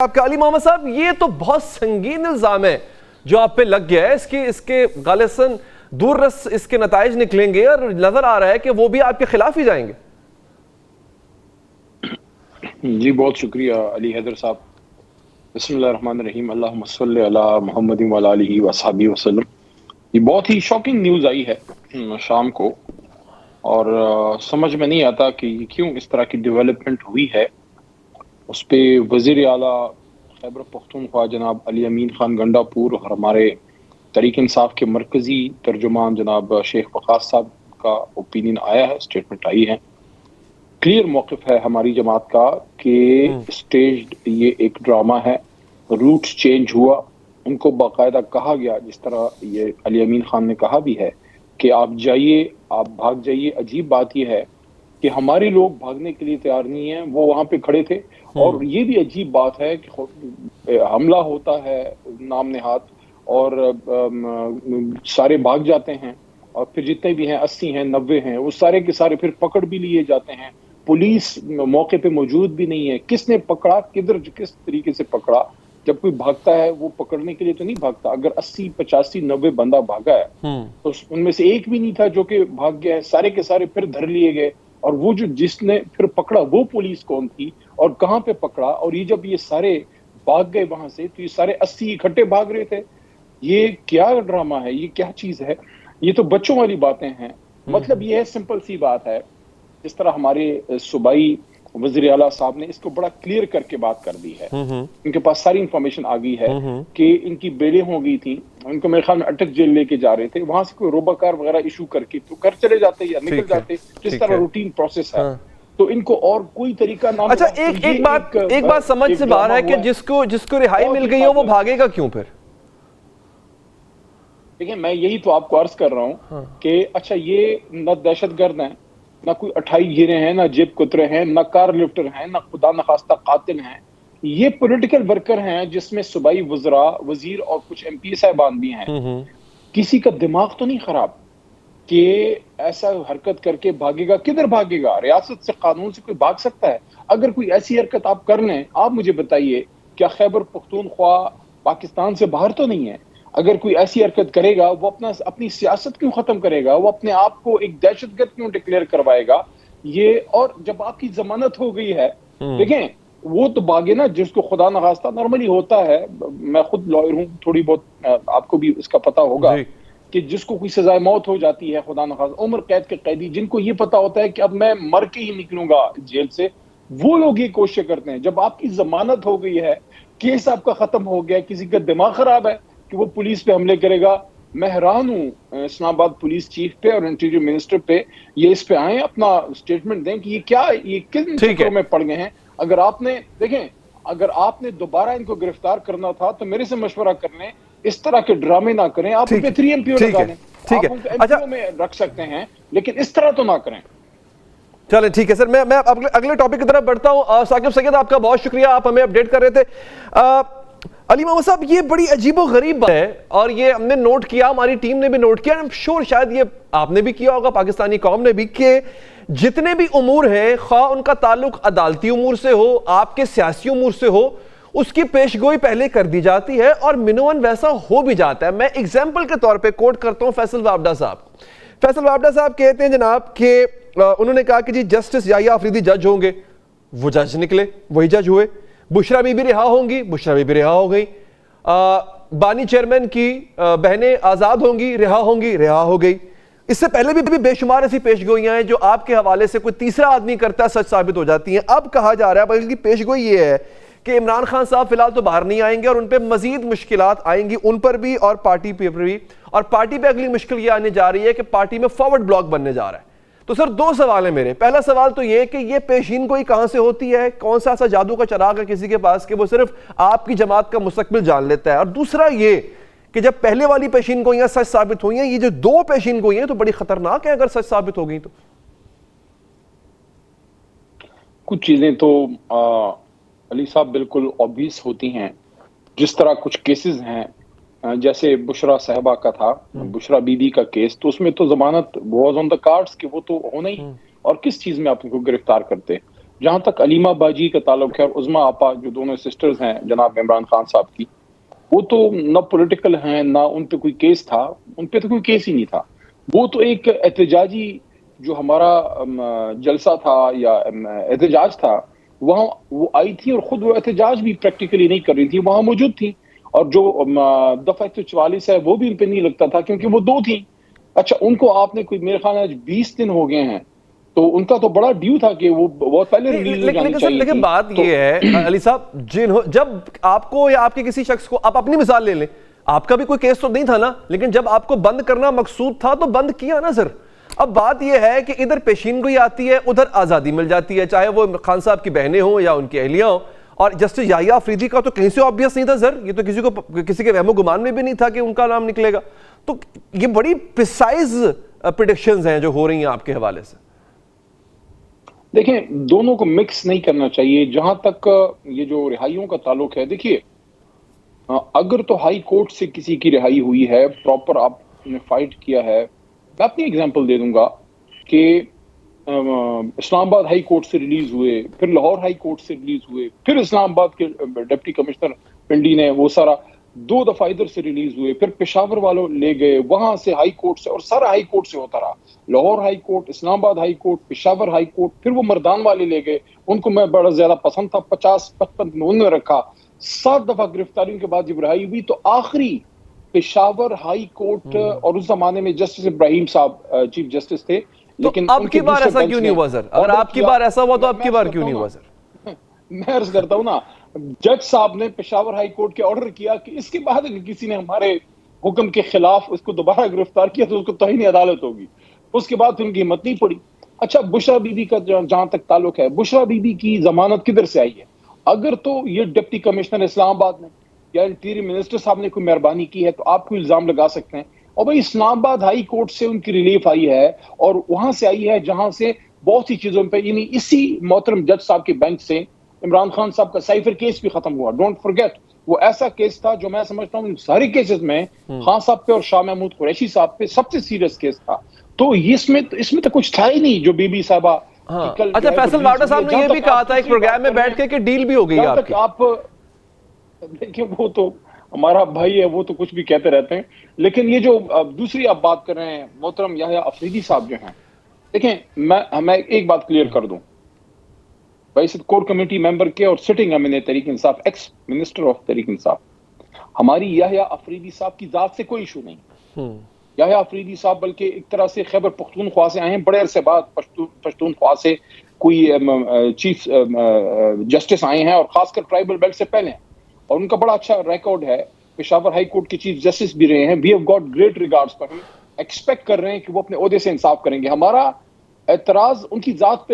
آپ کا علی محمد صاحب، یہ تو بہت سنگین الزام ہے جو آپ پہ لگ گیا ہے. اس کے غالباً دور رس اس کے نتائج نکلیں گے اور نظر آ رہا ہے کہ وہ بھی آپ کے خلاف ہی جائیں گے. جی بہت شکریہ علی حیدر صاحب. بسم اللہ الرحمن الرحیم. اللہم صلی علی محمد وعلی آلہ وصحبہ وسلم. یہ بہت ہی شاکنگ نیوز آئی ہے شام کو، اور سمجھ میں نہیں آتا کہ کیوں اس طرح کی ڈیولپمنٹ ہوئی ہے. اس پہ وزیر اعلیٰ خیبر پختونخوا جناب علی امین خان گنڈا پور اور ہمارے تحریک انصاف کے مرکزی ترجمان جناب شیخ وقاص صاحب کا اوپینین آیا ہے، اسٹیٹمنٹ آئی ہے. کلیئر موقف ہے ہماری جماعت کا کہ اسٹیجڈ یہ ایک ڈرامہ ہے. روٹس چینج ہوا، ان کو باقاعدہ کہا گیا، جس طرح یہ علی امین خان نے کہا بھی ہے کہ آپ جائیے، آپ بھاگ جائیے. عجیب بات یہ ہے کہ ہمارے لوگ بھاگنے کے لیے تیار نہیں ہیں، وہ وہاں پہ کھڑے تھے. اور یہ بھی عجیب بات ہے کہ حملہ ہوتا ہے نام نہاد اور سارے بھاگ جاتے ہیں، اور پھر جتنے بھی ہیں 80 ہیں 90 ہیں وہ سارے کے سارے پھر پکڑ بھی لیے جاتے ہیں. پولیس موقع پہ موجود بھی نہیں ہے. کس نے پکڑا، کدھر کس طریقے سے پکڑا؟ جب کوئی بھاگتا ہے وہ پکڑنے کے لیے تو نہیں بھاگتا. اگر 80 85 90 بندہ بھاگا ہے تو ان میں سے ایک بھی نہیں تھا جو کہ بھاگ گیا ہے. سارے کے سارے پھر دھر لیے گئے. اور وہ جو جس نے پھر پکڑا وہ پولیس کون تھی اور کہاں پہ پکڑا؟ اور یہ جب یہ سارے بھاگ گئے وہاں سے تو یہ سارے 80 اکٹھے بھاگ رہے تھے. یہ کیا ڈرامہ ہے؟ یہ کیا چیز ہے؟ یہ تو بچوں والی باتیں ہیں. مطلب یہ ہے، سمپل سی بات ہے، جس طرح ہمارے صوبائی وزیر اعلیٰ صاحب نے اس کو بڑا کلیئر کر کے بات کر دی ہے. ان کے پاس ساری انفارمیشن آ گئی ہے کہ ان کی بیلیں ہو گئی تھی، ان کو میرے خیال میں اٹک جیل لے کے جا رہے تھے. وہاں سے کوئی روبہ کار وغیرہ ایشو کر کے تو گھر چلے جاتے یا نکل جاتے، جس طرح روٹین پروسیس ہے. تو ان کو اور کوئی طریقہ نہ ملا. اچھا، ایک بات سمجھ سے باہر ہے کہ جس کو رہائی مل گئی ہو وہ بھاگے گا کیوں پھر؟ دیکھیں، میں یہی تو آپ کو عرض کر رہا ہوں کہ اچھا یہ نہ دہشت گرد ہیں، نہ کوئی 28 گھیرے ہیں، نہ جیب کترے ہیں، نہ کار لفٹر ہیں، نہ خدا نخواستہ قاتل ہیں. یہ پولیٹیکل ورکر ہیں جس میں صوبائی وزراء، وزیر اور کچھ ایم پی صاحبان بھی ہیں. کسی کا دماغ تو نہیں خراب کہ ایسا حرکت کر کے بھاگے گا؟ کدھر بھاگے گا؟ ریاست سے، قانون سے کوئی بھاگ سکتا ہے؟ اگر کوئی ایسی حرکت آپ کر لیں، آپ مجھے بتائیے کیا خیبر پختونخوا پاکستان سے باہر تو نہیں ہے؟ اگر کوئی ایسی حرکت کرے گا، وہ اپنی سیاست کیوں ختم کرے گا؟ وہ اپنے آپ کو ایک دہشت گرد کیوں ڈکلیئر کروائے گا؟ یہ اور جب آپ کی ضمانت ہو گئی ہے، دیکھیں وہ تو باغے نا جس کو خدا نخواستہ نارملی ہوتا ہے. میں خود لائر ہوں، تھوڑی بہت آپ کو بھی اس کا پتہ ہوگا کہ جس کو کوئی سزائے موت ہو جاتی ہے، خدا نخواستہ عمر قید کے قیدی، جن کو یہ پتہ ہوتا ہے کہ اب میں مر کے ہی نکلوں گا جیل سے، وہ لوگ یہ کوشش کرتے ہیں. جب آپ کی ضمانت ہو گئی ہے، کیس آپ کا ختم ہو گیا، کسی کا دماغ خراب ہے کہ وہ پولیس پہ حملے کرے گا. میں حیران ہوں اسلام آباد پولیس چیف پہ اور انٹیریئر منسٹر پہ. یہ اس پہ آئیں، اپنا اسٹیٹمنٹ دیں کہ یہ کن چکروں میں پڑ گئے ہیں. اگر آپ نے دیکھیں، اگر آپ نے دوبارہ ان کو گرفتار کرنا تھا تو میرے سے مشورہ کر لیں، اس طرح کے ڈرامے نہ کریں. آپ ان پہ 3 MPO لگا لیں، آپ ان کو MPO میں رکھ سکتے ہیں، لیکن اس طرح تو نہ کریں. چلیں ٹھیک ہے سر، میں اگلے ٹاپک کی طرف بڑھتا ہوں. ثاقب سید، آپ کا بہت شکریہ، آپ ہمیں اپڈیٹ کر رہے تھے. علی محمد صاحب، یہ بڑی عجیب و غریب بات ہے اور یہ ہم نے نوٹ کیا، ہماری ٹیم نے بھی نوٹ کیا، شور شاید یہ آپ نے بھی کیا ہوگا، پاکستانی قوم نے بھی، کہ جتنے بھی امور ہیں، خواہ ان کا تعلق عدالتی امور سے ہو، آپ کے سیاسی امور سے ہو، اس کی پیشگوئی پہلے کر دی جاتی ہے اور منوان ویسا ہو بھی جاتا ہے. میں ایگزامپل کے طور پہ کوٹ کرتا ہوں فیصل وابڈہ صاحب. فیصل وابڈہ صاحب کہتے ہیں جناب کہ انہوں نے کہا کہ جی جسٹس یحییٰ آفریدی جج ہوں گے، وہ جج نکلے، وہی جج ہوئے. بشرا بی بی رہا ہوں گی، بشرا بی بی رہا ہو گئی. بانی چیئرمین کی بہنیں آزاد ہوں گی، رہا ہوں گی، رہا ہو گئی. اس سے پہلے بھی بے شمار ایسی پیش گوئیاں ہیں جو آپ کے حوالے سے کوئی تیسرا آدمی کرتا ہے سچ ثابت ہو جاتی ہیں. اب کہا جا رہا ہے بلکہ پیش گوئی یہ ہے کہ عمران خان صاحب فی الحال تو باہر نہیں آئیں گے اور ان پہ مزید مشکلات آئیں گی، ان پر بھی اور پارٹی پہ بھی. اور پارٹی پہ اگلی مشکل یہ آنے جا رہی ہے کہ پارٹی میں فارورڈ بلاک بننے جا رہا ہے. تو سر 2 سوال ہیں میرے. پہلا سوال تو یہ کہ یہ پیشین گوئی کہاں سے ہوتی ہے؟ کون سا ایسا جادو کا چراغ ہے کسی کے پاس کہ وہ صرف آپ کی جماعت کا مستقبل جان لیتا ہے؟ اور دوسرا یہ کہ جب پہلے والی پیشین گوئیاں سچ ثابت ہوئی ہیں، یہ جو 2 پیشین گوئیاں تو بڑی خطرناک ہیں اگر سچ ثابت ہو گئی تو. کچھ چیزیں تو علی صاحب بالکل obvious ہوتی ہیں. جس طرح کچھ کیسز ہیں، جیسے بشرا صاحبہ کا تھا، بشرا بی بی کا کیس، تو اس میں تو ضمانت واز آن دا کارڈز کہ وہ تو ہونا ہی، اور کس چیز میں آپ ان کو گرفتار کرتے. جہاں تک علیمہ باجی کا تعلق ہے اور عظمیٰ آپا جو دونوں سسٹرز ہیں جناب عمران خان صاحب کی، وہ تو نہ پولیٹیکل ہیں نہ ان پہ کوئی کیس تھا، ان پہ تو کوئی کیس ہی نہیں تھا. وہ تو ایک احتجاجی جو ہمارا جلسہ تھا یا احتجاج تھا وہاں وہ آئی تھی، اور خود وہ احتجاج بھی پریکٹیکلی نہیں کر رہی تھی، وہاں موجود تھی. اور جو دفعہ 144 ہے وہ بھی ان پہ نہیں لگتا تھا کیونکہ وہ 2 تھیں. اچھا ان کو آپ نے کوئی میرے خیال آج 20 دن ہو گئے ہیں، تو ان کا تو بڑا ڈیو تھا کہ وہ بہت پہلے ریلیز ہو جانی چاہیے تھی. لیکن بات یہ ہے علی صاحب، جب آپ کو یا آپ کے کسی شخص کو، آپ اپنی مثال لے لیں، آپ کا بھی کوئی کیس تو نہیں تھا نا، لیکن جب آپ کو بند کرنا مقصود تھا تو بند کیا نا سر. اب بات یہ ہے کہ ادھر پیشین گوئی آتی ہے، ادھر آزادی مل جاتی ہے، چاہے وہ خان صاحب کی بہنیں ہوں یا ان کی اہلیہ ہوں. اور جسٹس یحییٰ افریدی کا تو کہیں سے آبویس نہیں تھا سر، یہ تو کسی کے وہم و گمان میں بھی نہیں تھا کہ ان کا نام نکلے گا. تو یہ بڑی پریسائز پریڈکشنز ہیں جو ہو رہی ہیں آپ کے حوالے سے. دیکھیں دونوں کو مکس نہیں کرنا چاہیے. جہاں تک یہ جو رہائیوں کا تعلق ہے، دیکھیے اگر تو ہائی کورٹ سے کسی کی رہائی ہوئی ہے، پراپر آپ نے فائٹ کیا ہے. میں اپنی اگزامپل دے دوں گا کہ اسلام آباد ہائی کورٹ سے ریلیز ہوئے، پھر لاہور ہائی کورٹ سے ریلیز ہوئے، پھر اسلام آباد کے ڈپٹی کمشنر پنڈی نے وہ سارا 2 دفعہ ادھر سے ریلیز ہوئے، پھر پشاور والوں لے گئے وہاں سے ہائی کورٹ سے، اور سارا ہائی کورٹ سے ہوتا رہا. لاہور ہائی کورٹ، اسلام آباد high court, Peshawar high court, پھر وہ مردان والے لے گئے، ان کو میں بڑا زیادہ پسند تھا، 50-55 میں انہوں نے رکھا. 7 دفعہ گرفتاریوں کے بعد جب رہائی ہوئی تو آخری پشاور ہائی کورٹ، اور اس زمانے میں جسٹس ابراہیم صاحب چیف جسٹس تھے. لیکن اب کی بار ایسا کیوں نہیں ہوا سر؟ اگر آپ کی بار ایسا ہوا تو اب کی بار کیوں نہیں ہوا سر؟ میں عرض کرتا ہوں نا، جج صاحب نے پشاور ہائی کورٹ کے آرڈر کیا کہ اس کے بعد اگر کسی نے ہمارے حکم کے خلاف اس کو دوبارہ گرفتار کیا تو اس کو توہین عدالت ہوگی. اس کے بعد ان کی ہمت نہیں پڑی. اچھا بشرا بی بی کا جہاں تک تعلق ہے، بشرا بی بی کی ضمانت کدھر سے آئی ہے؟ اگر تو یہ ڈپٹی کمشنر اسلام آباد نے یا انٹیریئر منسٹر صاحب نے کوئی مہربانی کی ہے تو آپ کو الزام لگا سکتے ہیں. اور بھائی اسلام آباد ہائی کورٹ سے ان کی ریلیف آئی ہے، اور وہاں سے آئی ہے جہاں سے بہت سی چیزوں پہ، یعنی اسی محترم جج صاحب کے بینچ سے عمران خان صاحب کا سائفر کیس بھی ختم ہوا. ڈونٹ فرگیٹ وہ ایسا کیس تھا جو میں سمجھتا ہوں ان ساری کیسز میں خان صاحب پہ اور شاہ محمود قریشی صاحب پہ سب سے سیریس کیس تھا. تو اس میں تو کچھ تھا ہی نہیں جو بی بی صاحبہ. اچھا فیصل واڈا صاحب نے یہ بھی کہا تھا ایک پروگرام میں بیٹھ کے کہ ڈیل بھی ہو گئی آپ کی. آپ دیکھیں وہ تو ہمارا بھائی ہے، وہ تو کچھ بھی کہتے رہتے ہیں. لیکن یہ جو دوسری آپ بات کر رہے ہیں محترم یحییٰ افریدی صاحب جو ہیں، دیکھیں میں ایک بات کلیئر کر دوں. بحیثیت کور کمیٹی ممبر کے اور sitting Amin Tehreek Insaf, x minister of Tehreek Insaf, ہماری یحییٰ افریدی صاحب کی ذات سے کوئی ایشو نہیں. یحییٰ افریدی صاحب بلکہ ایک طرح سے خیبر پختونخوا سے آئے ہیں، بڑے عرصے بعد پشتونخوا سے کوئی چیف جسٹس آئے ہیں، اور خاص کر ٹرائبل بیلٹ سے پہلے ہیں، اور ان کا بڑا اچھا ریکارڈ ہے. پشاور ہائی کورٹ کے چیف جسٹس بھی رہے ہیں. We have got great regards for him. Expect کر رہے ہیں کہ وہ اپنے عہدے سے انصاف کریں گے. ہمارا اعتراض ان کی ذات پہ